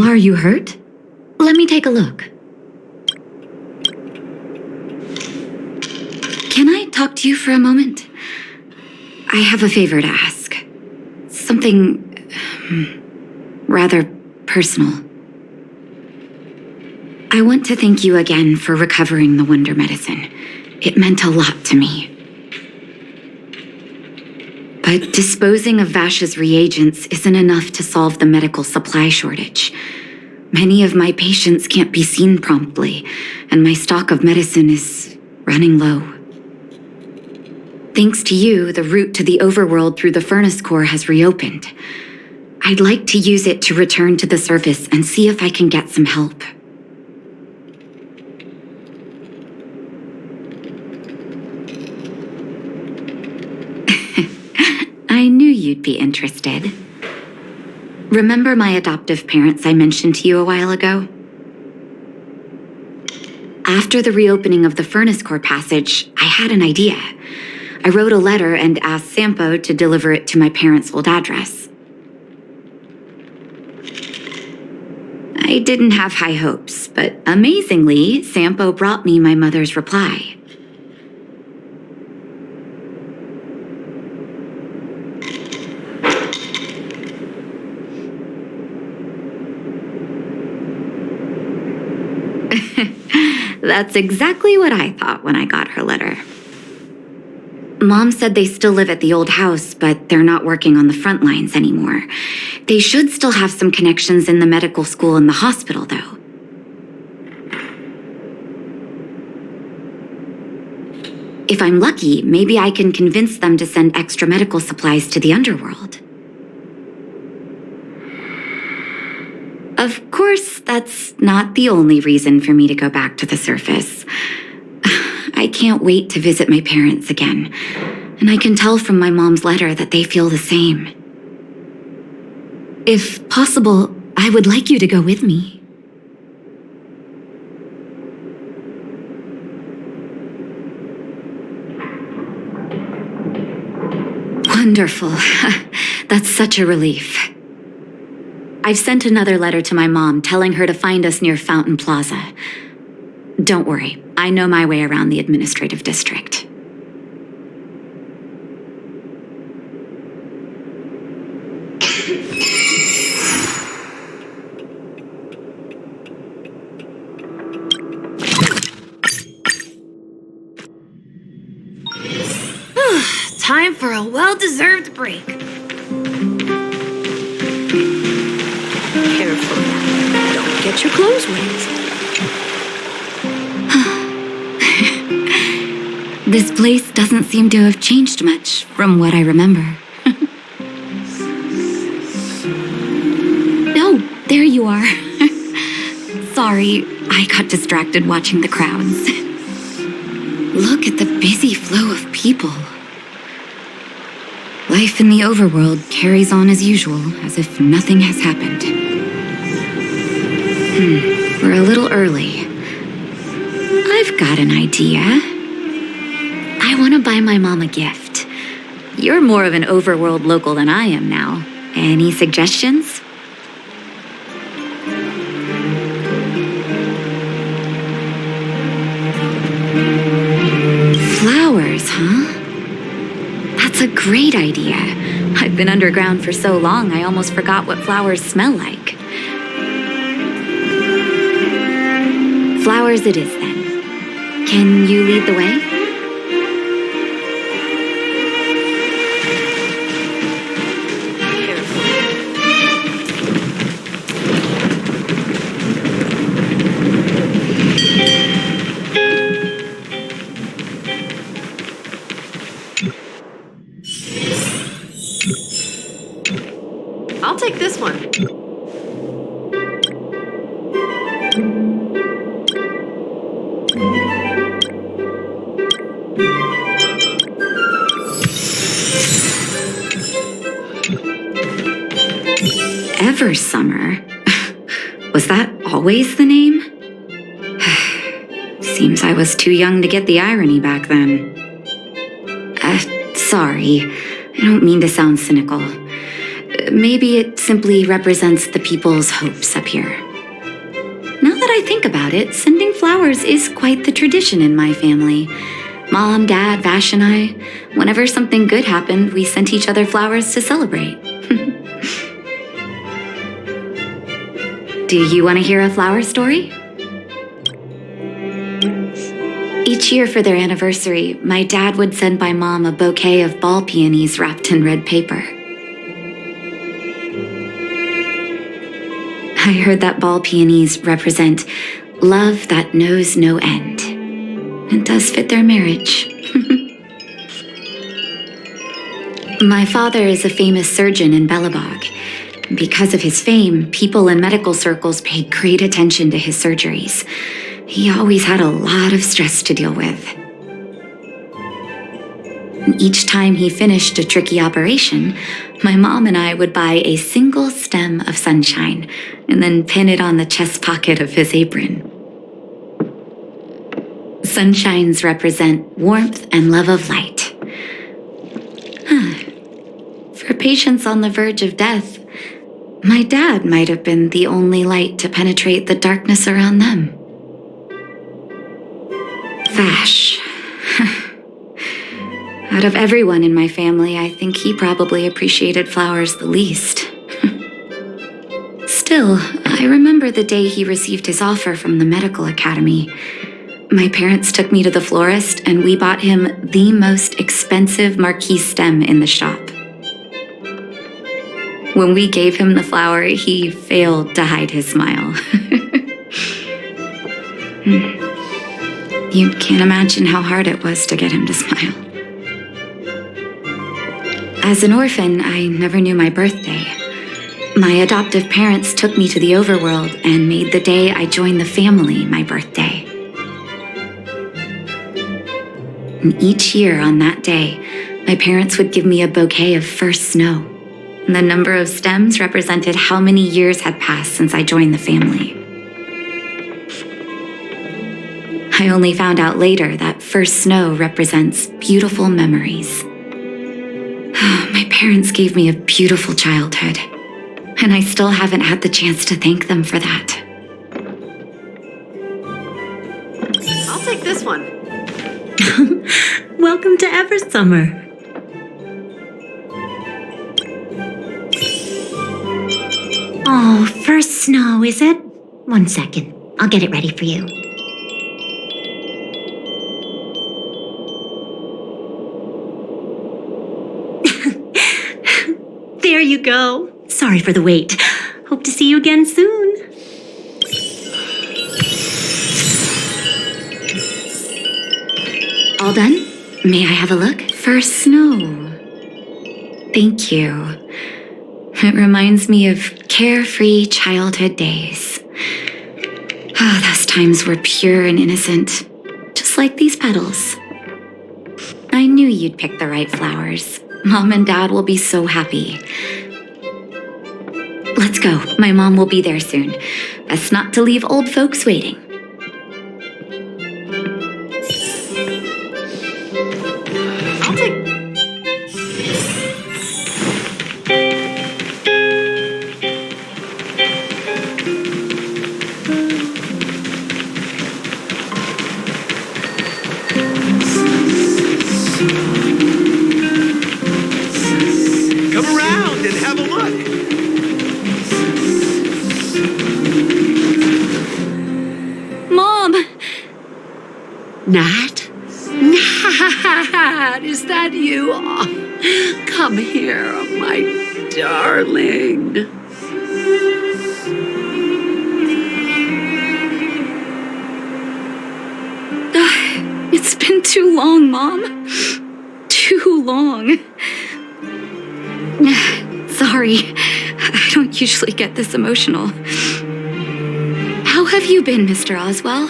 Are you hurt? Let me take a look. Can I talk to you for a moment? I have a favor to ask. Something rather personal. I want to thank you again for recovering the wonder medicine. It meant a lot to me. But disposing of Vash's reagents isn't enough to solve the medical supply shortage. Many of my patients can't be seen promptly, and my stock of medicine is running low. Thanks to you, the route to the overworld through the furnace core has reopened. I'd like to use it to return to the surface and see if I can get some help. I knew you'd be interested. Remember my adoptive parents I mentioned to you a while ago? After the reopening of the furnace core passage, I had an idea. I wrote a letter and asked Sampo to deliver it to my parents' old address. I didn't have high hopes, but amazingly, Sampo brought me my mother's reply. That's exactly what I thought when I got her letter. Mom said they still live at the old house, but they're not working on the front lines anymore. They should still have some connections in the medical school and the hospital, though. If I'm lucky, maybe I can convince them to send extra medical supplies to the underworld. Of course, that's not the only reason for me to go back to the surface. I can't wait to visit my parents again, and I can tell from my mom's letter that they feel the same. If possible, I would like you to go with me. Wonderful. That's such a relief. I've sent another letter to my mom telling her to find us near Fountain Plaza. Don't worry, I know my way around the administrative district. Time for a well-deserved break. Careful, don't get your clothes wet. This place doesn't seem to have changed much from what I remember. Oh, there you are. Sorry, I got distracted watching the crowds. Look at the busy flow of people. Life in the overworld carries on as usual, as if nothing has happened. We're a little early. I've got an idea. I want to buy my mom a gift. You're more of an overworld local than I am now. Any suggestions? Flowers, huh? That's a great idea. I've been underground for so long, I almost forgot what flowers smell like. Flowers it is, then. Can you lead the way? I'll take this one. Ever Summer? Was that always the name? Seems I was too young to get the irony back then. Sorry, I don't mean to sound cynical. Maybe it simply represents the people's hopes up here. Now that I think about it, sending flowers is quite the tradition in my family. Mom, Dad, Vash, and I, whenever something good happened, we sent each other flowers to celebrate. Do you want to hear a flower story? Each year for their anniversary, my dad would send my mom a bouquet of ball peonies wrapped in red paper. I heard that ball peonies represent love that knows no end. It does fit their marriage. My father is a famous surgeon in Belobog. Because of his fame, people in medical circles paid great attention to his surgeries. He always had a lot of stress to deal with. Each time he finished a tricky operation, my mom and I would buy a single stem of sunshine and then pin it on the chest pocket of his apron. Sunshines represent warmth and love of light. For patients on the verge of death, my dad might have been the only light to penetrate the darkness around them. Vash. Out of everyone in my family, I think he probably appreciated flowers the least. Still, I remember the day he received his offer from the medical academy. My parents took me to the florist and we bought him the most expensive marquee stem in the shop. When we gave him the flower, he failed to hide his smile. You can't imagine how hard it was to get him to smile. As an orphan, I never knew my birthday. My adoptive parents took me to the overworld and made the day I joined the family my birthday. And each year on that day, my parents would give me a bouquet of first snow. And the number of stems represented how many years had passed since I joined the family. I only found out later that first snow represents beautiful memories. My parents gave me a beautiful childhood, and I still haven't had the chance to thank them for that. I'll take this one. Welcome to Eversummer. Oh, first snow, is it? 1 second. I'll get it ready for you. There you go. Sorry for the wait. Hope to see you again soon. All done? May I have a look? First snow. Thank you. It reminds me of carefree childhood days. Those times were pure and innocent, just like these petals. I knew you'd pick the right flowers. Mom and Dad will be so happy. Let's go. My mom will be there soon. Best not to leave old folks waiting. I'll take... Come around and have a look. Mom! Nat? Nat, is that you? Oh, come here, my darling. It's been too long, Mom. Too long. Sorry, I don't usually get this emotional. How have you been, Mr. Oswell?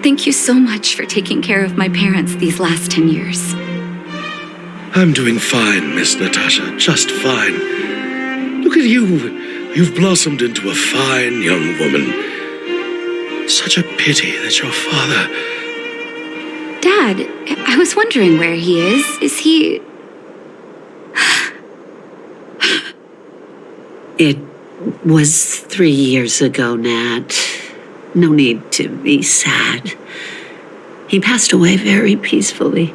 Thank you so much for taking care of my parents these last 10 years. I'm doing fine, Miss Natasha, just fine. Look at you. You've blossomed into a fine young woman. Such a pity that your father... Dad, I was wondering where he is. Is he... It was 3 years ago, Nat. No need to be sad. He passed away very peacefully.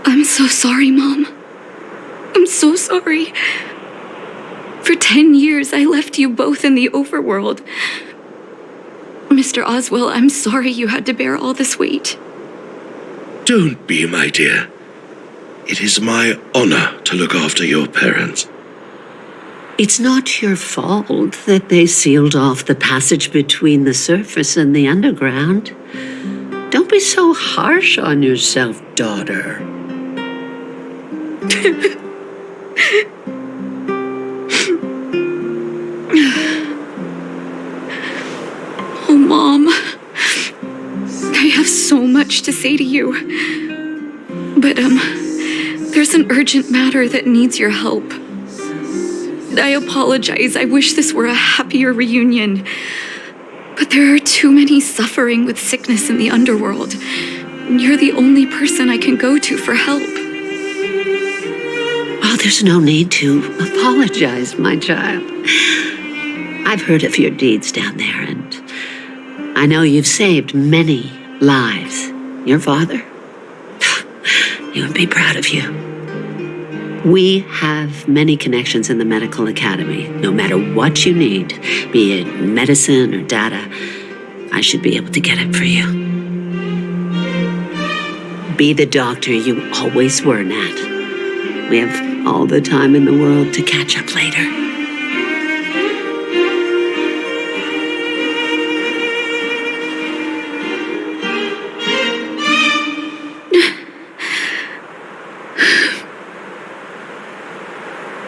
I'm so sorry, Mom. I'm so sorry. For 10 years, I left you both in the overworld. Mr. Oswell, I'm sorry you had to bear all this weight. Don't be, my dear. It is my honor to look after your parents. It's not your fault that they sealed off the passage between the surface and the underground. Don't be so harsh on yourself, daughter. Oh, Mom. I have so much to say to you. But, there's an urgent matter that needs your help. I apologize. I wish this were a happier reunion. But there are too many suffering with sickness in the underworld. You're the only person I can go to for help. Oh, there's no need to apologize, my child. I've heard of your deeds down there, and I know you've saved many lives. Your father? He would be proud of you. We have many connections in the medical academy. No matter what you need, be it medicine or data, I should be able to get it for you. Be the doctor you always were, Nat. We have all the time in the world to catch up later.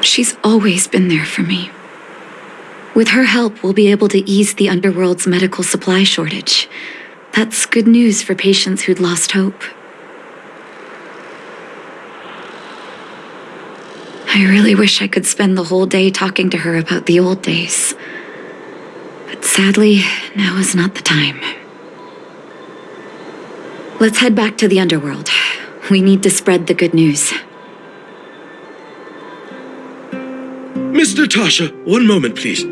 She's always been there for me. With her help, we'll be able to ease the underworld's medical supply shortage. That's good news for patients who'd lost hope. I really wish I could spend the whole day talking to her about the old days. But sadly, now is not the time. Let's head back to the underworld. We need to spread the good news. Miss Natasha, one moment, please.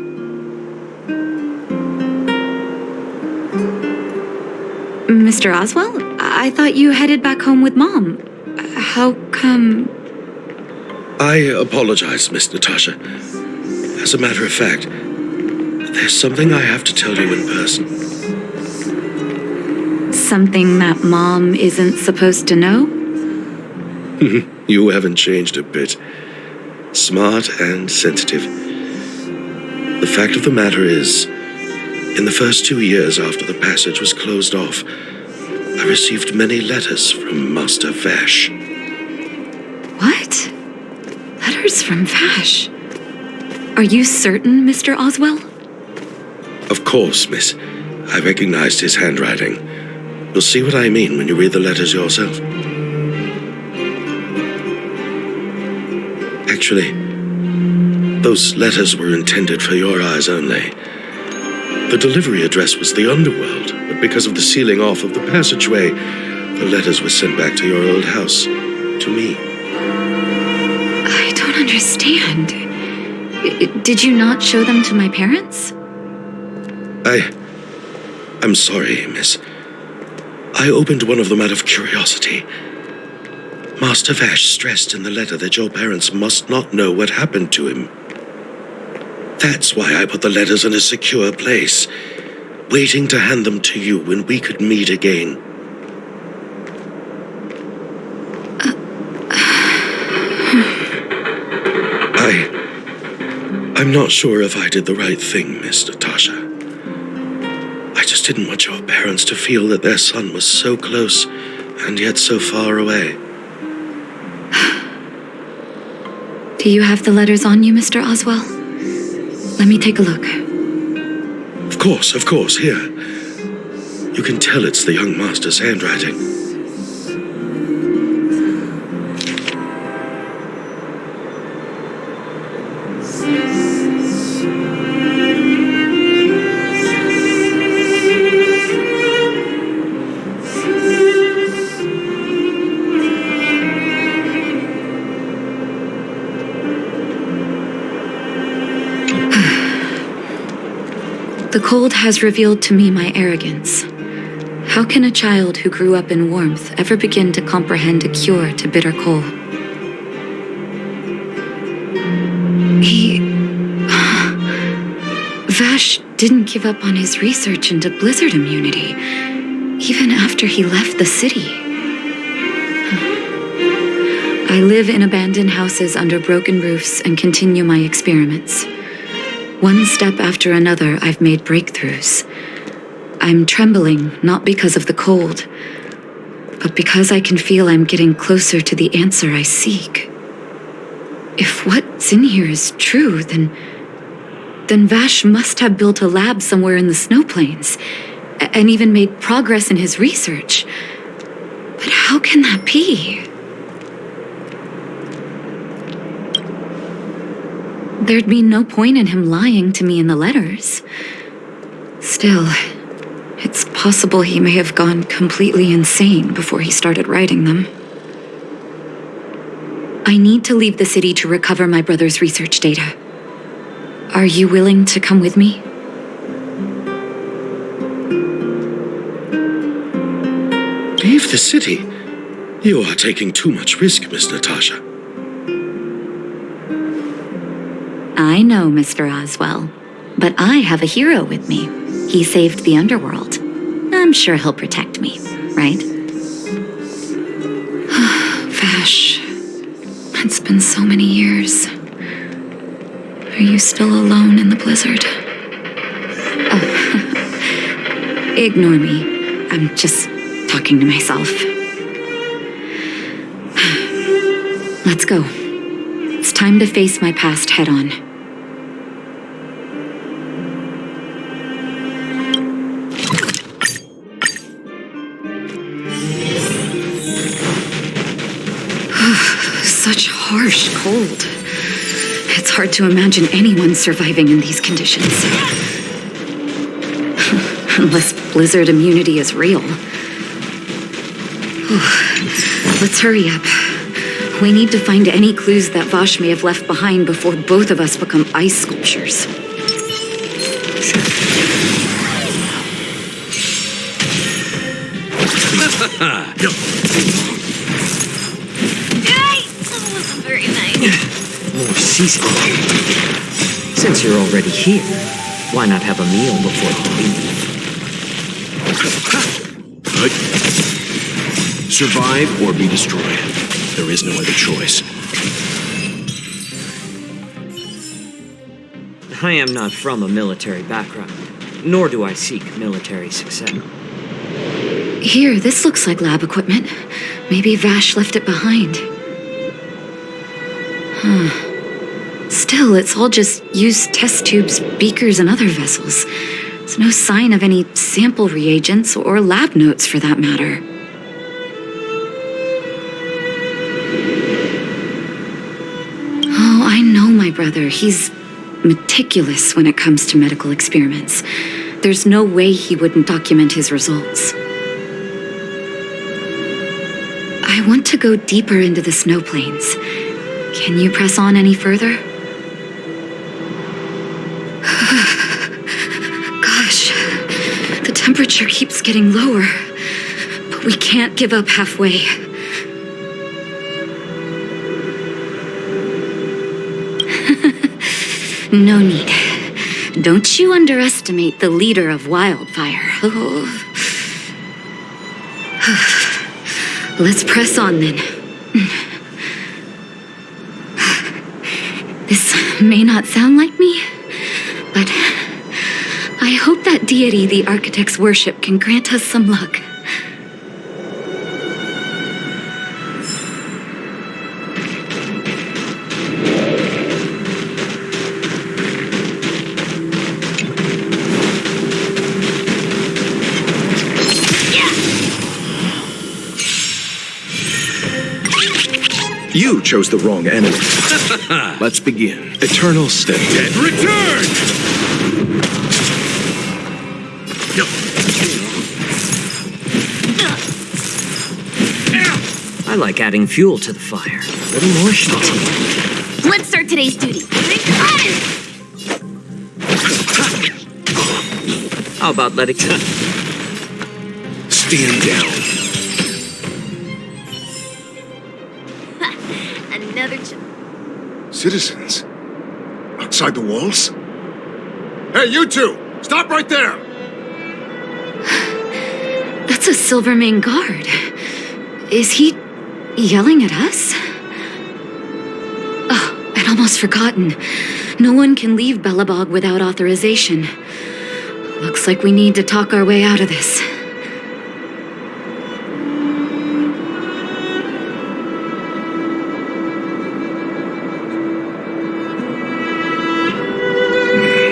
Mr. Oswell, I thought you headed back home with Mom. How come... I apologize, Miss Natasha. As a matter of fact, there's something I have to tell you in person. Something that Mom isn't supposed to know? You haven't changed a bit. Smart and sensitive. The fact of the matter is, in the first 2 years after the passage was closed off, I received many letters from Master Vash. What? Letters from Vash? Are you certain, Mr. Oswell? Of course, miss. I recognized his handwriting. You'll see what I mean when you read the letters yourself. Actually, those letters were intended for your eyes only. The delivery address was the underworld, but because of the sealing off of the passageway, the letters were sent back to your old house, to me. I don't understand. Did you not show them to my parents? I'm sorry, miss. I opened one of them out of curiosity. Master Vash stressed in the letter that your parents must not know what happened to him. That's why I put the letters in a secure place, waiting to hand them to you when we could meet again. I'm not sure if I did the right thing, Miss Natasha. I just didn't want your parents to feel that their son was so close and yet so far away. Do you have the letters on you, Mr. Oswell? Let me take a look. Of course, here. You can tell it's the young master's handwriting. The cold has revealed to me my arrogance. How can a child who grew up in warmth ever begin to comprehend a cure to bitter cold? Vash didn't give up on his research into blizzard immunity, even after he left the city. I live in abandoned houses under broken roofs and continue my experiments. One step after another, I've made breakthroughs. I'm trembling, not because of the cold, but because I can feel I'm getting closer to the answer I seek. If what's in here is true, then Vash must have built a lab somewhere in the snow plains, and even made progress in his research. But how can that be? There'd be no point in him lying to me in the letters. Still, it's possible he may have gone completely insane before he started writing them. I need to leave the city to recover my brother's research data. Are you willing to come with me? Leave the city? You are taking too much risk, Miss Natasha. I know, Mr. Oswell, but I have a hero with me. He saved the underworld. I'm sure he'll protect me, right? Vash, it's been so many years. Are you still alone in the blizzard? Oh, ignore me. I'm just talking to myself. Let's go. It's time to face my past head-on. Such harsh cold. It's hard to imagine anyone surviving in these conditions. Unless blizzard immunity is real. Let's hurry up. We need to find any clues that Vash may have left behind before both of us become ice sculptures. That wasn't very nice. More seasoning. Since you're already here, why not have a meal before you leave? Survive or be destroyed. There is no other choice. I am not from a military background, nor do I seek military success. Here, this looks like lab equipment. Maybe Vash left it behind. Still, it's all just used test tubes, beakers, and other vessels. There's no sign of any sample reagents or lab notes for that matter. Oh, I know my brother. He's meticulous when it comes to medical experiments. There's no way he wouldn't document his results. I want to go deeper into the snow plains. Can you press on any further? Gosh, the temperature keeps getting lower, but we can't give up halfway. No need. Don't you underestimate the leader of Wildfire. Let's press on then. This may not sound like me, but I hope that deity the architects worship can grant us some luck. You chose the wrong enemy. Let's begin. Eternal Step. And return! I like adding fuel to the fire. A little more shooting. Let's start today's duty. How about letting... Stand down. Another Citizens? Outside the walls? Hey, you two! Stop right there! That's a Silvermane guard. Is he yelling at us? Oh, I'd almost forgotten. No one can leave Belobog without authorization. Looks like we need to talk our way out of this.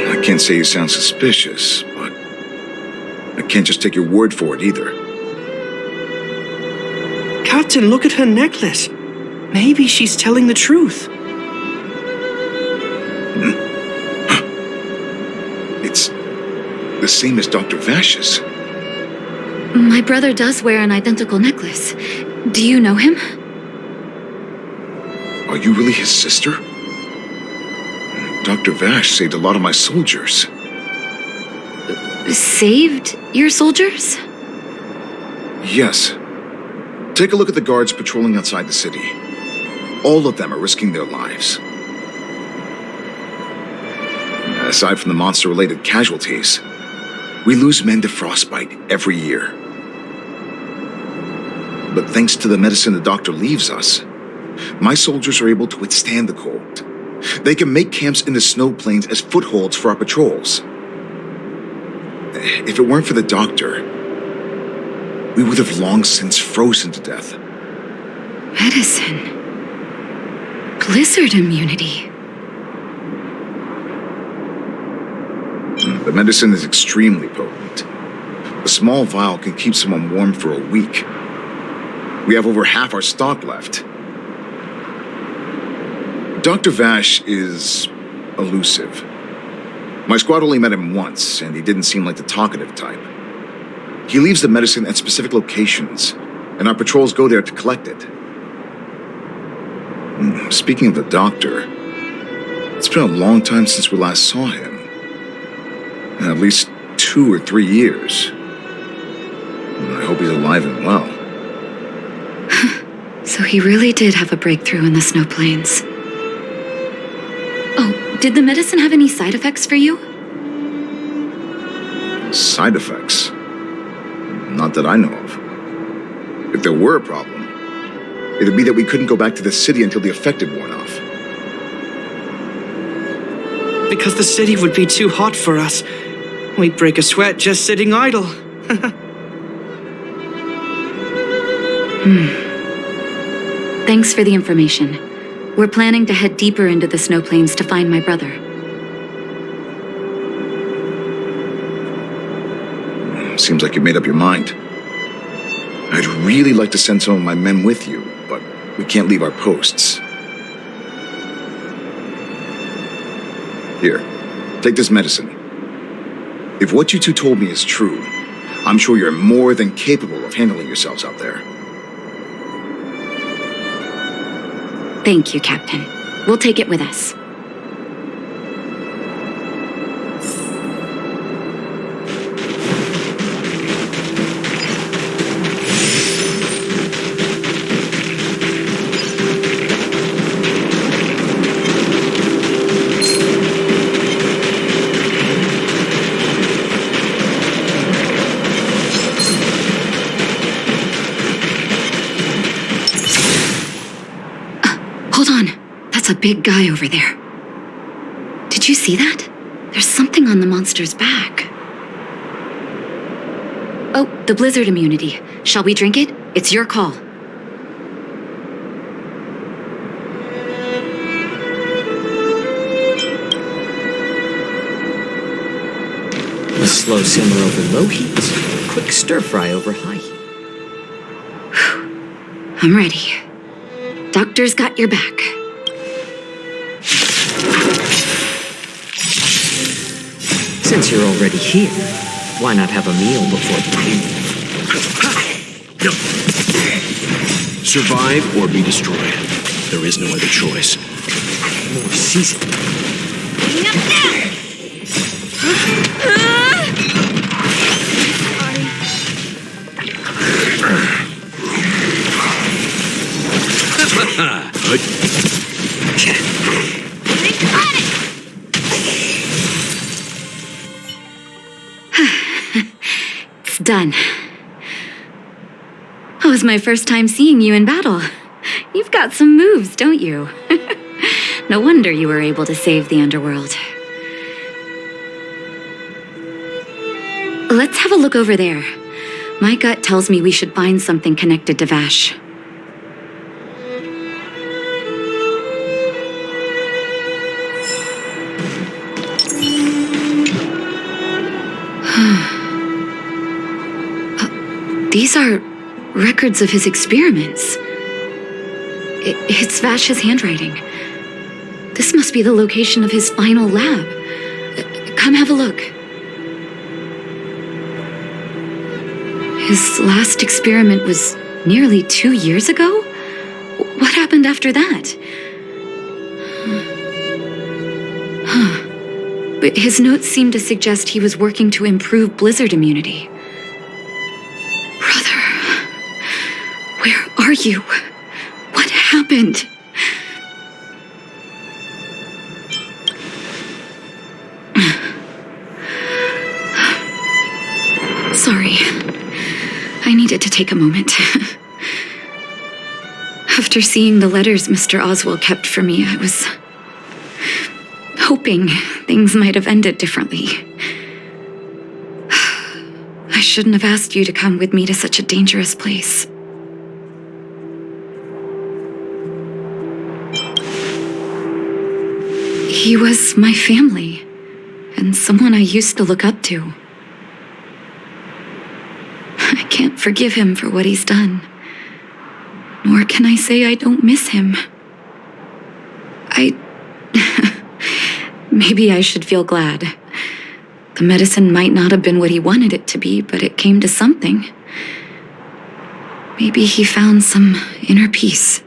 I can't say you sound suspicious, but I can't just take your word for it either. Captain, look at her necklace. Maybe she's telling the truth. It's the same as Dr. Vash's. My brother does wear an identical necklace. Do you know him? Are you really his sister? Dr. Vash saved a lot of my soldiers. Saved your soldiers? Yes. Take a look at the guards patrolling outside the city. All of them are risking their lives. Aside from the monster-related casualties, we lose men to frostbite every year. But thanks to the medicine the doctor leaves us, my soldiers are able to withstand the cold. They can make camps in the snow plains as footholds for our patrols. If it weren't for the doctor, we would have long since frozen to death. Medicine. Blizzard immunity. The medicine is extremely potent. A small vial can keep someone warm for a week. We have over half our stock left. Dr. Vash is elusive. My squad only met him once, and he didn't seem like the talkative type. He leaves the medicine at specific locations, and our patrols go there to collect it. Speaking of the doctor, it's been a long time since we last saw him. At least 2 or 3 years. I hope he's alive and well. So he really did have a breakthrough in the snow plains. Oh, did the medicine have any side effects for you? Side effects? Not that I know of. If there were a problem, it'd be that we couldn't go back to the city until the effect had worn off. Because the city would be too hot for us. We'd break a sweat just sitting idle. Thanks for the information. We're planning to head deeper into the snow plains to find my brother. Seems like you made up your mind. I'd really like to send some of my men with you, but we can't leave our posts. Here, take this medicine. If what you two told me is true, I'm sure you're more than capable of handling yourselves out there. Thank you, Captain. We'll take it with us. Hold on. That's a big guy over there. Did you see that? There's something on the monster's back. Oh, the blizzard immunity. Shall we drink it? It's your call. A slow simmer over low heat, a quick stir fry over high heat. I'm ready. Doctor's got your back. Since you're already here, why not have a meal before the meal? Survive or be destroyed. There is no other choice. More seasoning. It's done. Oh, it was my first time seeing you in battle. You've got some moves, don't you? No wonder you were able to save the underworld. Let's have a look over there. My gut tells me we should find something connected to Vash. These are records of his experiments. It's Vash's handwriting. This must be the location of his final lab. Come have a look. His last experiment was nearly 2 years ago? What happened after that? But his notes seem to suggest he was working to improve blizzard immunity. Brother, where are you? What happened? Sorry. I needed to take a moment. After seeing the letters Mr. Oswald kept for me, I was hoping things might have ended differently. I shouldn't have asked you to come with me to such a dangerous place. He was my family, and someone I used to look up to. I can't forgive him for what he's done. Nor can I say I don't miss him. Maybe I should feel glad. The medicine might not have been what he wanted it to be, but it came to something. Maybe he found some inner peace.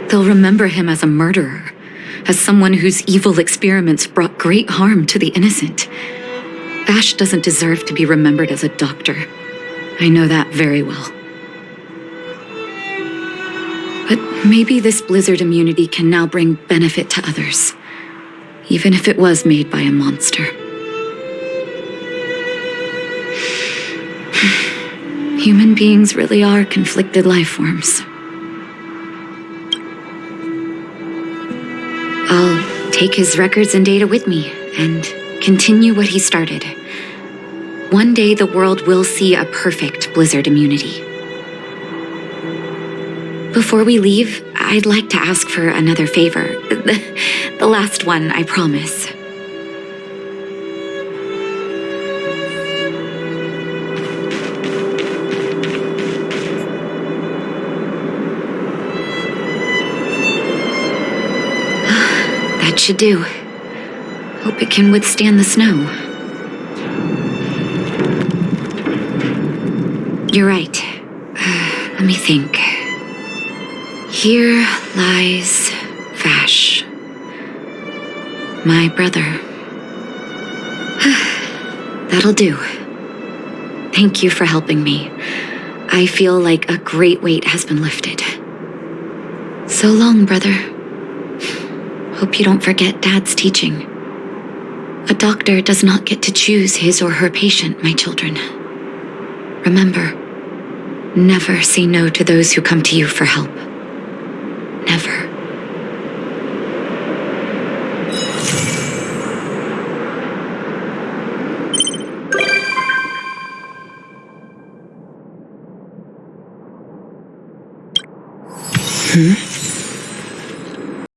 They'll remember him as a murderer, as someone whose evil experiments brought great harm to the innocent. Vash doesn't deserve to be remembered as a doctor. I know that very well. But maybe this blizzard immunity can now bring benefit to others, even if it was made by a monster. Human beings really are conflicted life forms. I'll take his records and data with me and continue what he started. One day the world will see a perfect blizzard immunity. Before we leave, I'd like to ask for another favor. The last one, I promise. That should do. Hope it can withstand the snow. You're right. Let me think. Here lies Vash, my brother. That'll do. Thank you for helping me. I feel like a great weight has been lifted. So long, brother. Hope you don't forget Dad's teaching. A doctor does not get to choose his or her patient, my children. Remember, never say no to those who come to you for help. Never. Hmm?